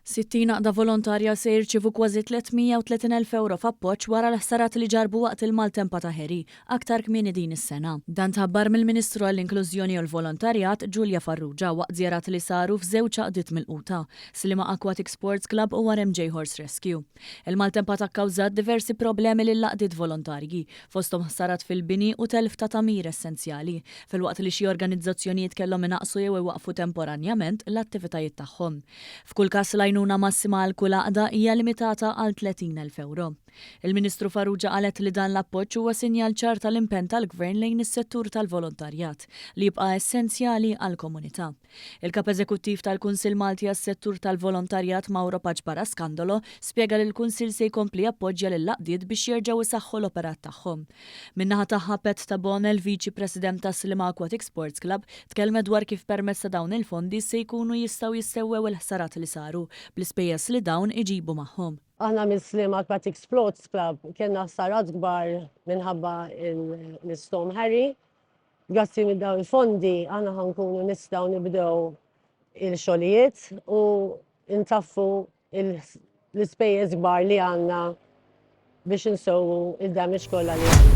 60 naqda volontarja se jirċivu kważi 330,000 euro f'appoġġ wara l-ħsarat li ġarbu waqt il-maltempa ta' Ħeri, aktar kmieni din is-sena. Dan tħabbar mill-Ministru għall-Inklużjoni u l-Volontarjat Ġulja Farrugia waqt żjarat li saru f'żewġ għaqdiet mill-quta, Slima Aquatic Sports Club u RMJ Horse Rescue. Il-maltempa takkawżat diversi problemi lil laqdiet volontarji, fosthom ħsarat fil-bini u telf ta' tamir essenzjali, filwaqt li xi organizzazzjonijiet kellhom inaqsu jew iwaqfu temporanjament l-attivitajiet tagħhom. F'kull każ l-għajnuna massima għal kull għaqda hija limitata għal 30,000 euro. Il-Ministru Farrugia qalet li dan l-appoġġ huwa sinjal ċar tal-impenn tal-Gvern lejn is-settur tal-volontarjat li jibqa' essenzjali għall-komunità. Il-Kap Eżekuttiv tal-Kunsill Malti għas-settur tal-volontarjat Mauro Paġbara Skandolo spjega li l-Kunsill se jkompli jappoġġja lil-laqdiet biex jerġgħu isaħħu l-operat tagħhom. Min-naħa tagħha Pet Tabone, il-Viċi President tas Slima Aquatic Sports Club, tkellmet dwar kif permezz ta' dawn il-fondi se jkunu jistgħu jissewwew il-ħsarat li saru bl-ispejjeż li dawn iġibu magħhom. Aħna mill-Slima Aquatic Sports Club kienna ħsarat kbar minħabba l-Storm Ħari. Grazzi minn dawn il-fondi aħna ħankunu nistgħu nibdew il-xogħlijiet u ntaffu l-ispejjeż kbar li għandna biex insewwu il-damage kollha li għandna.